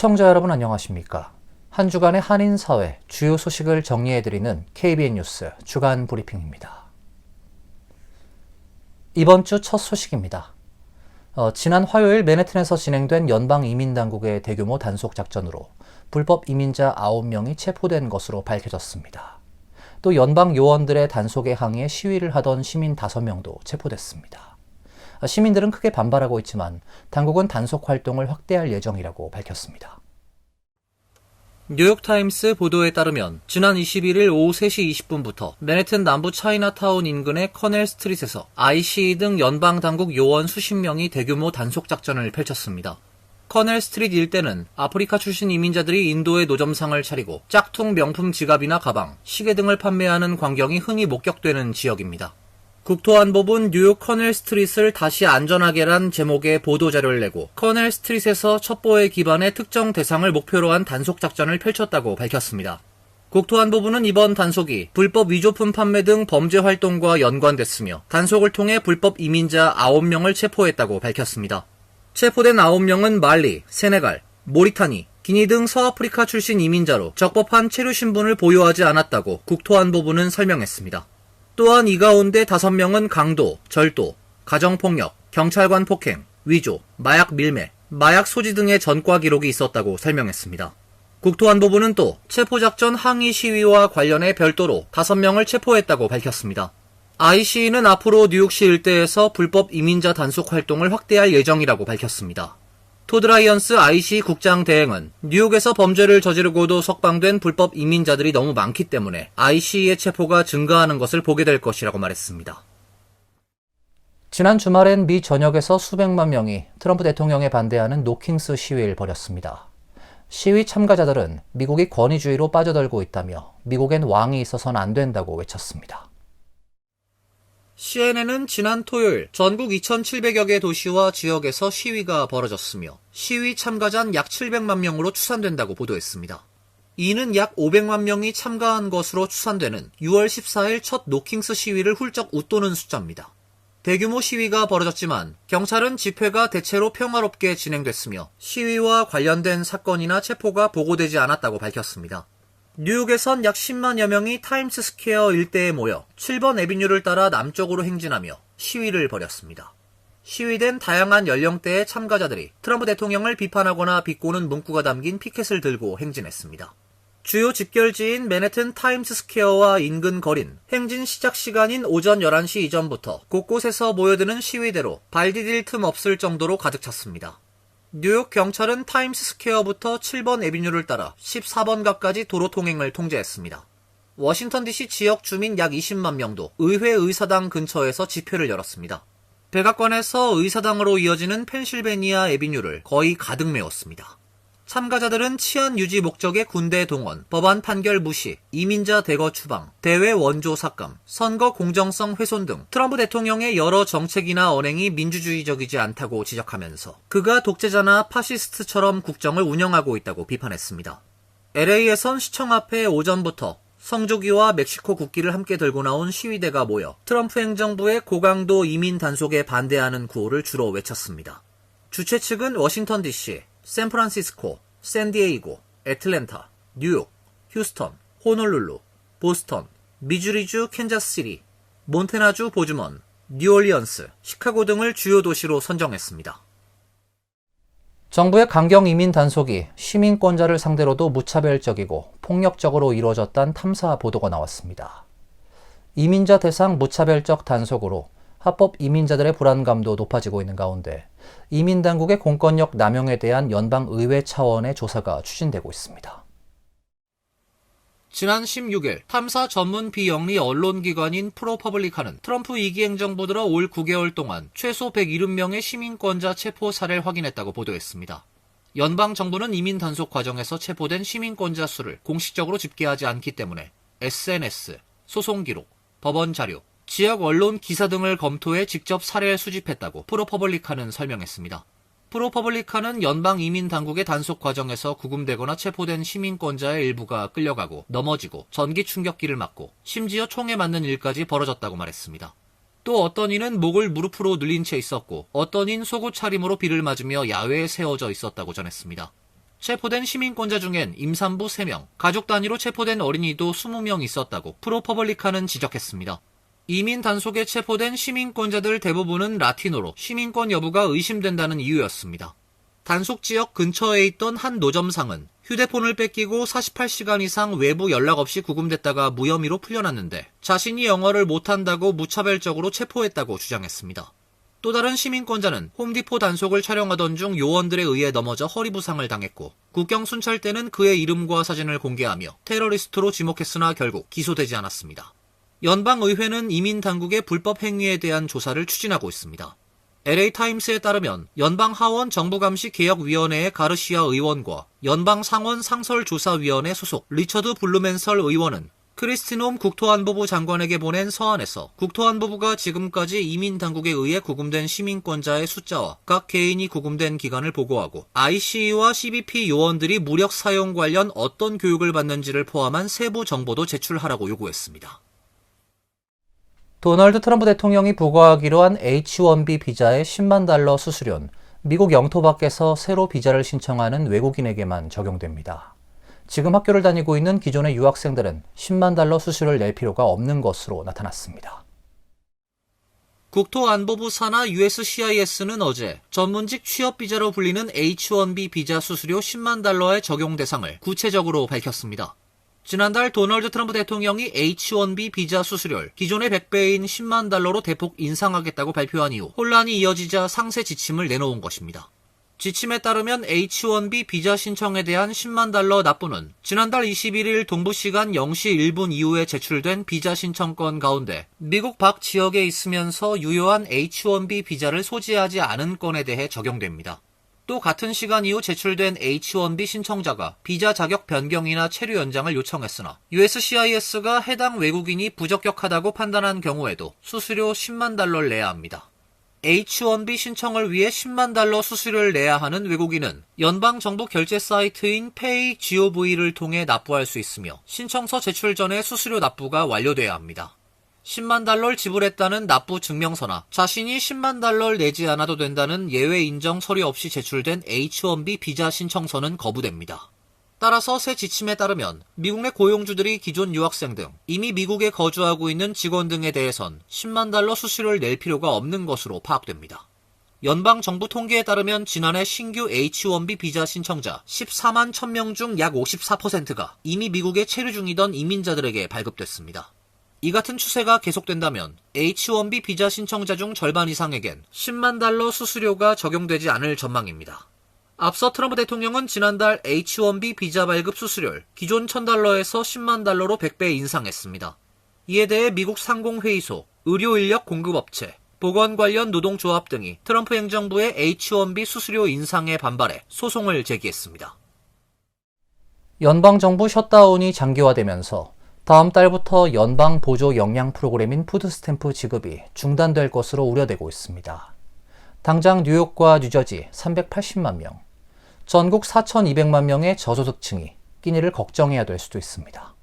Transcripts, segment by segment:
시청자 여러분 안녕하십니까? 한 주간의 한인 사회 주요 소식을 정리해드리는 KBN 뉴스 주간 브리핑입니다. 이번 주 첫 소식입니다. 지난 화요일 맨해튼에서 진행된 연방이민당국의 대규모 단속 작전으로 불법 이민자 9명이 체포된 것으로 밝혀졌습니다. 또 연방 요원들의 단속에 항의해 시위를 하던 시민 5명도 체포됐습니다. 시민들은 크게 반발하고 있지만 당국은 단속 활동을 확대할 예정이라고 밝혔습니다. 뉴욕타임스 보도에 따르면 지난 21일 오후 3시 20분부터 맨해튼 남부 차이나타운 인근의 커넬 스트릿에서 ICE 등 연방 당국 요원 수십 명이 대규모 단속 작전을 펼쳤습니다. 커넬 스트릿 일대는 아프리카 출신 이민자들이 인도에 노점상을 차리고 짝퉁 명품 지갑이나 가방, 시계 등을 판매하는 광경이 흔히 목격되는 지역입니다. 국토안보부는 뉴욕 커넬 스트릿을 다시 안전하게란 제목의 보도자료를 내고 커넬 스트릿에서 첩보에 기반해 특정 대상을 목표로 한 단속 작전을 펼쳤다고 밝혔습니다. 국토안보부는 이번 단속이 불법 위조품 판매 등 범죄 활동과 연관됐으며 단속을 통해 불법 이민자 9명을 체포했다고 밝혔습니다. 체포된 9명은 말리, 세네갈, 모리타니, 기니 등 서아프리카 출신 이민자로 적법한 체류 신분을 보유하지 않았다고 국토안보부는 설명했습니다. 또한 이 가운데 5명은 강도, 절도, 가정폭력, 경찰관 폭행, 위조, 마약 밀매, 마약 소지 등의 전과 기록이 있었다고 설명했습니다. 국토안보부는 또 체포작전 항의 시위와 관련해 별도로 5명을 체포했다고 밝혔습니다. ICE는 앞으로 뉴욕시 일대에서 불법 이민자 단속 활동을 확대할 예정이라고 밝혔습니다. 토드 라이언스 ICE 국장 대행은 뉴욕에서 범죄를 저지르고도 석방된 불법 이민자들이 너무 많기 때문에 ICE의 체포가 증가하는 것을 보게 될 것이라고 말했습니다. 지난 주말엔 미 전역에서 수백만 명이 트럼프 대통령에 반대하는 노킹스 시위를 벌였습니다. 시위 참가자들은 미국이 권위주의로 빠져들고 있다며 미국엔 왕이 있어서는 안 된다고 외쳤습니다. CNN은 지난 토요일 전국 2,700여 개 도시와 지역에서 시위가 벌어졌으며 시위 참가자는 약 700만 명으로 추산된다고 보도했습니다. 이는 약 500만 명이 참가한 것으로 추산되는 6월 14일 첫 노킹스 시위를 훌쩍 웃도는 숫자입니다. 대규모 시위가 벌어졌지만 경찰은 집회가 대체로 평화롭게 진행됐으며 시위와 관련된 사건이나 체포가 보고되지 않았다고 밝혔습니다. 뉴욕에선 약 10만여 명이 타임스 스퀘어 일대에 모여 7번 애비뉴를 따라 남쪽으로 행진하며 시위를 벌였습니다. 시위된 다양한 연령대의 참가자들이 트럼프 대통령을 비판하거나 비꼬는 문구가 담긴 피켓을 들고 행진했습니다. 주요 집결지인 맨해튼 타임스 스퀘어와 인근 거린, 행진 시작 시간인 오전 11시 이전부터 곳곳에서 모여드는 시위대로 발 디딜 틈 없을 정도로 가득 찼습니다. 뉴욕 경찰은 타임스 스퀘어부터 7번 애비뉴를 따라 14번가까지 도로 통행을 통제했습니다. 워싱턴 DC 지역 주민 약 20만 명도 의회 의사당 근처에서 집회를 열었습니다. 백악관에서 의사당으로 이어지는 펜실베니아 애비뉴를 거의 가득 메웠습니다. 참가자들은 치안 유지 목적의 군대 동원, 법안 판결 무시, 이민자 대거 추방, 대외 원조 삭감, 선거 공정성 훼손 등 트럼프 대통령의 여러 정책이나 언행이 민주주의적이지 않다고 지적하면서 그가 독재자나 파시스트처럼 국정을 운영하고 있다고 비판했습니다. LA에선 시청 앞에 오전부터 성조기와 멕시코 국기를 함께 들고 나온 시위대가 모여 트럼프 행정부의 고강도 이민 단속에 반대하는 구호를 주로 외쳤습니다. 주최 측은 워싱턴 DC, 샌프란시스코, 샌디에이고, 애틀랜타, 뉴욕, 휴스턴, 호놀룰루, 보스턴, 미주리주 캔자스시티, 몬태나주 보즈먼, 뉴올리언스, 시카고 등을 주요 도시로 선정했습니다. 정부의 강경 이민 단속이 시민권자를 상대로도 무차별적이고 폭력적으로 이루어졌다는 탐사 보도가 나왔습니다. 이민자 대상 무차별적 단속으로 합법 이민자들의 불안감도 높아지고 있는 가운데 이민당국의 공권력 남용에 대한 연방의회 차원의 조사가 추진되고 있습니다. 지난 16일 탐사 전문 비영리 언론기관인 프로퍼블리카는 트럼프 2기 행정부 들어 올 9개월 동안 최소 170명의 시민권자 체포 사례를 확인했다고 보도했습니다. 연방정부는 이민 단속 과정에서 체포된 시민권자 수를 공식적으로 집계하지 않기 때문에 SNS, 소송 기록, 법원 자료, 지역 언론 기사 등을 검토해 직접 사례를 수집했다고 프로퍼블리카는 설명했습니다. 프로퍼블리카는 연방 이민 당국의 단속 과정에서 구금되거나 체포된 시민권자의 일부가 끌려가고 넘어지고 전기 충격기를 맞고 심지어 총에 맞는 일까지 벌어졌다고 말했습니다. 또 어떤 이는 목을 무릎으로 눌린 채 있었고 어떤 이는 속옷 차림으로 비를 맞으며 야외에 세워져 있었다고 전했습니다. 체포된 시민권자 중엔 임산부 3명, 가족 단위로 체포된 어린이도 20명 있었다고 프로퍼블리카는 지적했습니다. 이민 단속에 체포된 시민권자들 대부분은 라티노로 시민권 여부가 의심된다는 이유였습니다. 단속 지역 근처에 있던 한 노점상은 휴대폰을 뺏기고 48시간 이상 외부 연락 없이 구금됐다가 무혐의로 풀려났는데 자신이 영어를 못한다고 무차별적으로 체포했다고 주장했습니다. 또 다른 시민권자는 홈디포 단속을 촬영하던 중 요원들에 의해 넘어져 허리 부상을 당했고 국경 순찰 때는 그의 이름과 사진을 공개하며 테러리스트로 지목했으나 결국 기소되지 않았습니다. 연방의회는 이민 당국의 불법 행위에 대한 조사를 추진하고 있습니다. LA타임스에 따르면 연방하원 정부감시개혁위원회의 가르시아 의원과 연방상원 상설조사위원회 소속 리처드 블루멘설 의원은 크리스티놈 국토안보부 장관에게 보낸 서한에서 국토안보부가 지금까지 이민 당국에 의해 구금된 시민권자의 숫자와 각 개인이 구금된 기간을 보고하고 ICE와 CBP 요원들이 무력 사용 관련 어떤 교육을 받는지를 포함한 세부 정보도 제출하라고 요구했습니다. 도널드 트럼프 대통령이 부과하기로 한 H-1B 비자의 $100,000 수수료는 미국 영토 밖에서 새로 비자를 신청하는 외국인에게만 적용됩니다. 지금 학교를 다니고 있는 기존의 유학생들은 $100,000 수수료를 낼 필요가 없는 것으로 나타났습니다. 국토안보부 산하 USCIS는 어제 전문직 취업비자로 불리는 H-1B 비자 수수료 $100,000의 적용 대상을 구체적으로 밝혔습니다. 지난달 도널드 트럼프 대통령이 H-1B 비자 수수료를 기존의 100배인 $100,000로 대폭 인상하겠다고 발표한 이후 혼란이 이어지자 상세 지침을 내놓은 것입니다. 지침에 따르면 H-1B 비자 신청에 대한 $100,000 납부는 지난달 21일 동부시간 0시 1분 이후에 제출된 비자 신청건 가운데 미국 밖 지역에 있으면서 유효한 H-1B 비자를 소지하지 않은 건에 대해 적용됩니다. 또 같은 시간 이후 제출된 H-1B 신청자가 비자 자격 변경이나 체류 연장을 요청했으나 USCIS가 해당 외국인이 부적격하다고 판단한 경우에도 수수료 $100,000를 내야 합니다. H-1B 신청을 위해 $100,000 수수료를 내야 하는 외국인은 연방정부 결제 사이트인 PayGov를 통해 납부할 수 있으며 신청서 제출 전에 수수료 납부가 완료돼야 합니다. $100,000를 지불했다는 납부 증명서나 자신이 $100,000를 내지 않아도 된다는 예외 인정 서류 없이 제출된 H-1B 비자 신청서는 거부됩니다. 따라서 새 지침에 따르면 미국 내 고용주들이 기존 유학생 등 이미 미국에 거주하고 있는 직원 등에 대해선 $100,000 수수료를 낼 필요가 없는 것으로 파악됩니다. 연방정부 통계에 따르면 지난해 신규 H-1B 비자 신청자 14만 1,000명 중 약 54%가 이미 미국에 체류 중이던 이민자들에게 발급됐습니다. 이 같은 추세가 계속된다면 H-1B 비자 신청자 중 절반 이상에겐 $100,000 수수료가 적용되지 않을 전망입니다. 앞서 트럼프 대통령은 지난달 H-1B 비자 발급 수수료를 기존 $1,000에서 $100,000로 100배 인상했습니다. 이에 대해 미국 상공회의소, 의료인력 공급업체, 보건 관련 노동조합 등이 트럼프 행정부의 H-1B 수수료 인상에 반발해 소송을 제기했습니다. 연방정부 셧다운이 장기화되면서 다음 달부터 연방 보조 영양 프로그램인 푸드스탬프 지급이 중단될 것으로 우려되고 있습니다. 당장 뉴욕과 뉴저지 380만 명, 전국 4,200만 명의 저소득층이 끼니를 걱정해야 될 수도 있습니다.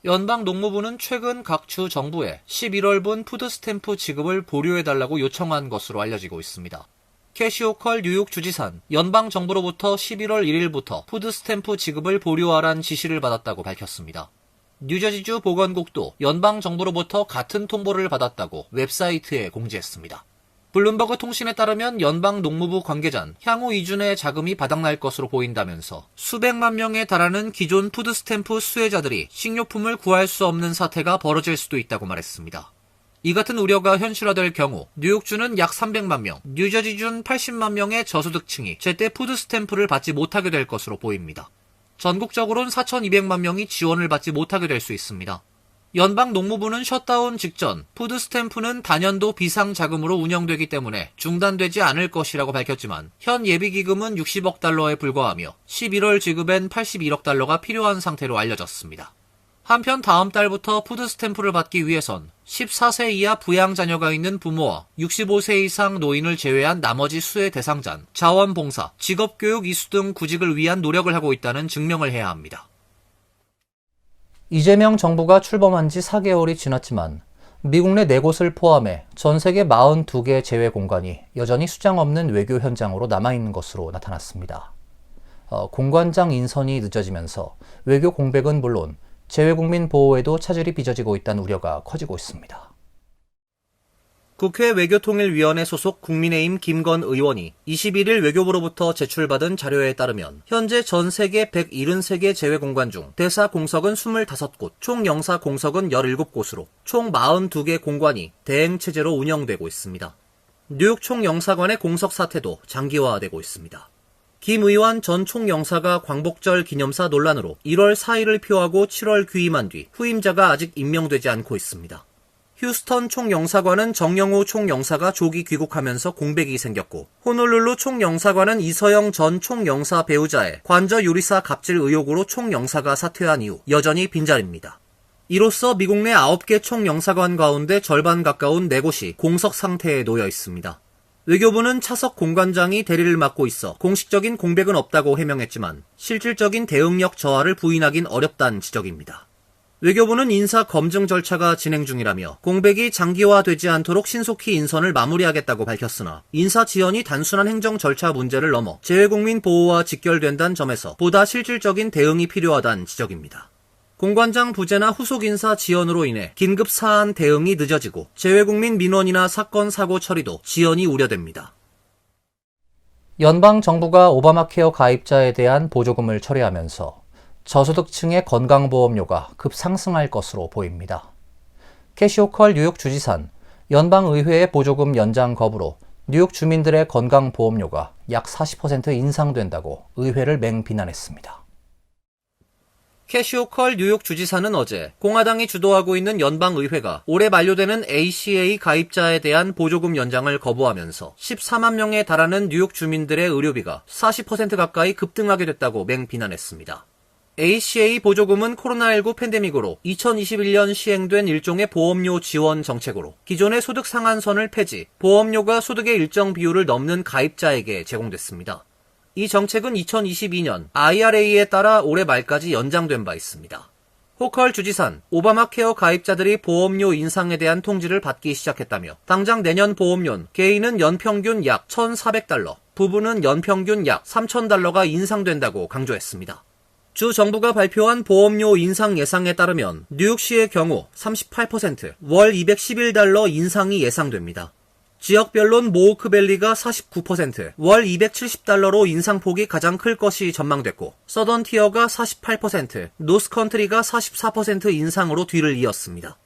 연방농무부는 최근 각 주 정부에 11월분 푸드스탬프 지급을 보류해달라고 요청한 것으로 알려지고 있습니다. 캐시 호컬 뉴욕 주지사는 연방정부로부터 11월 1일부터 푸드스탬프 지급을 보류하란 지시를 받았다고 밝혔습니다. 뉴저지주 보건국도 연방정부로부터 같은 통보를 받았다고 웹사이트에 공지했습니다. 블룸버그 통신에 따르면 연방농무부 관계자는 향후 2주 내에 자금이 바닥날 것으로 보인다면서 수백만 명에 달하는 기존 푸드스탬프 수혜자들이 식료품을 구할 수 없는 사태가 벌어질 수도 있다고 말했습니다. 이 같은 우려가 현실화될 경우 뉴욕주는 약 300만 명, 뉴저지주는 80만 명의 저소득층이 제때 푸드스탬프를 받지 못하게 될 것으로 보입니다. 전국적으로는 4,200만 명이 지원을 받지 못하게 될 수 있습니다. 연방농무부는 셧다운 직전 푸드스탬프는 단연도 비상자금으로 운영되기 때문에 중단되지 않을 것이라고 밝혔지만 현 예비기금은 $60억 불과하며 11월 지급엔 $81억 필요한 상태로 알려졌습니다. 한편 다음 달부터 푸드스탬프를 받기 위해선 14세 이하 부양 자녀가 있는 부모와 65세 이상 노인을 제외한 나머지 수혜 대상자는 자원봉사, 직업교육 이수 등 구직을 위한 노력을 하고 있다는 증명을 해야 합니다. 이재명 정부가 출범한 지 4개월이 지났지만 미국 내 4곳을 포함해 전 세계 42개 재외 공간이 여전히 수장 없는 외교 현장으로 남아있는 것으로 나타났습니다. 공관장 인선이 늦어지면서 외교 공백은 물론 재외국민 보호에도 차질이 빚어지고 있다는 우려가 커지고 있습니다. 국회 외교통일위원회 소속 국민의힘 김건 의원이 21일 외교부로부터 제출받은 자료에 따르면 현재 전 세계 173개 재외공관 중 대사 공석은 25곳, 총 영사 공석은 17곳으로 총 42개 공관이 대행체제로 운영되고 있습니다. 뉴욕 총영사관의 공석 사태도 장기화되고 있습니다. 김 의원 전 총영사가 광복절 기념사 논란으로 1월 4일을 표하고 7월 귀임한 뒤 후임자가 아직 임명되지 않고 있습니다. 휴스턴 총영사관은 정영호 총영사가 조기 귀국하면서 공백이 생겼고, 호놀룰루 총영사관은 이서영 전 총영사 배우자의 관저 요리사 갑질 의혹으로 총영사가 사퇴한 이후 여전히 빈자리입니다. 이로써 미국 내 9개 총영사관 가운데 절반 가까운 4곳이 공석 상태에 놓여 있습니다. 외교부는 차석 공관장이 대리를 맡고 있어 공식적인 공백은 없다고 해명했지만 실질적인 대응력 저하를 부인하긴 어렵다는 지적입니다. 외교부는 인사 검증 절차가 진행 중이라며 공백이 장기화되지 않도록 신속히 인선을 마무리하겠다고 밝혔으나 인사 지연이 단순한 행정 절차 문제를 넘어 재외국민 보호와 직결된다는 점에서 보다 실질적인 대응이 필요하다는 지적입니다. 공관장 부재나 후속 인사 지연으로 인해 긴급 사안 대응이 늦어지고 재외국민 민원이나 사건 사고 처리도 지연이 우려됩니다. 연방 정부가 오바마 케어 가입자에 대한 보조금을 처리하면서 저소득층의 건강보험료가 급상승할 것으로 보입니다. 캐시 호컬 뉴욕 주지사는 연방의회의 보조금 연장 거부로 뉴욕 주민들의 건강보험료가 약 40% 인상된다고 의회를 맹비난했습니다. 캐시 호컬 뉴욕 주지사는 어제 공화당이 주도하고 있는 연방의회가 올해 만료되는 ACA 가입자에 대한 보조금 연장을 거부하면서 14만 명에 달하는 뉴욕 주민들의 의료비가 40% 가까이 급등하게 됐다고 맹비난했습니다. ACA 보조금은 코로나19 팬데믹으로 2021년 시행된 일종의 보험료 지원 정책으로 기존의 소득 상한선을 폐지, 보험료가 소득의 일정 비율을 넘는 가입자에게 제공됐습니다. 이 정책은 2022년 IRA에 따라 올해 말까지 연장된 바 있습니다. 호컬 주지사는 오바마 케어 가입자들이 보험료 인상에 대한 통지를 받기 시작했다며 당장 내년 보험료는 개인은 연평균 약 1,400달러, 부부는 연평균 약 3,000달러가 인상된다고 강조했습니다. 주 정부가 발표한 보험료 인상 예상에 따르면 뉴욕시의 경우 38%, 월 211달러 인상이 예상됩니다. 지역별론 모호크밸리가 49%, 월 270달러로 인상폭이 가장 클 것이 전망됐고, 서던티어가 48%, 노스컨트리가 44% 인상으로 뒤를 이었습니다.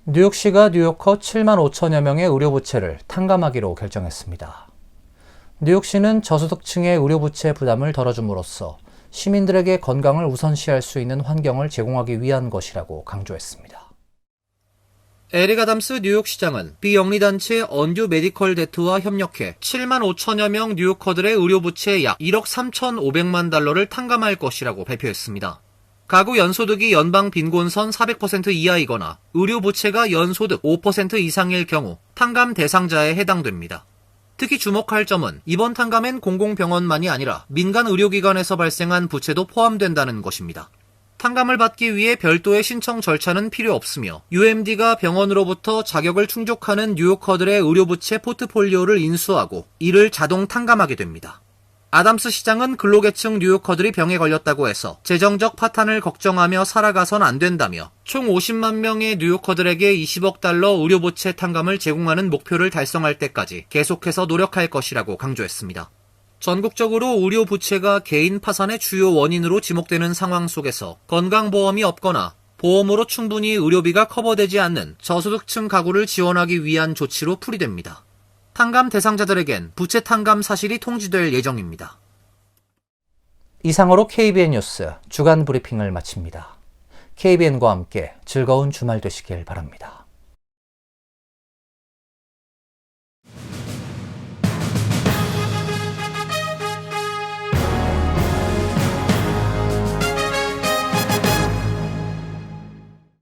뉴욕시가 뉴요커 7만 5천여 명의 의료부채를 탕감하기로 결정했습니다. 뉴욕시는 저소득층의 의료부채 부담을 덜어줌으로써 시민들에게 건강을 우선시할 수 있는 환경을 제공하기 위한 것이라고 강조했습니다. 에릭 아담스 뉴욕시장은 비영리단체 언듀 메디컬 데트와 협력해 7만 5천여 명 뉴요커들의 의료부채 약 1억 3,500만 달러를 탕감할 것이라고 발표했습니다. 가구 연소득이 연방 빈곤선 400% 이하이거나 의료부채가 연소득 5% 이상일 경우 탕감 대상자에 해당됩니다. 특히 주목할 점은 이번 탕감엔 공공병원만이 아니라 민간 의료기관에서 발생한 부채도 포함된다는 것입니다. 탕감을 받기 위해 별도의 신청 절차는 필요 없으며 UMD가 병원으로부터 자격을 충족하는 뉴요커들의 의료부채 포트폴리오를 인수하고 이를 자동 탕감하게 됩니다. 아담스 시장은 근로계층 뉴요커들이 병에 걸렸다고 해서 재정적 파탄을 걱정하며 살아가선 안 된다며 총 50만 명의 뉴요커들에게 20억 달러 의료부채 탕감을 제공하는 목표를 달성할 때까지 계속해서 노력할 것이라고 강조했습니다. 전국적으로 의료 부채가 개인 파산의 주요 원인으로 지목되는 상황 속에서 건강보험이 없거나 보험으로 충분히 의료비가 커버되지 않는 저소득층 가구를 지원하기 위한 조치로 풀이됩니다. 탕감 대상자들에겐 부채 탕감 사실이 통지될 예정입니다. 이상으로 KBN 뉴스 주간 브리핑을 마칩니다. KBN과 함께 즐거운 주말 되시길 바랍니다.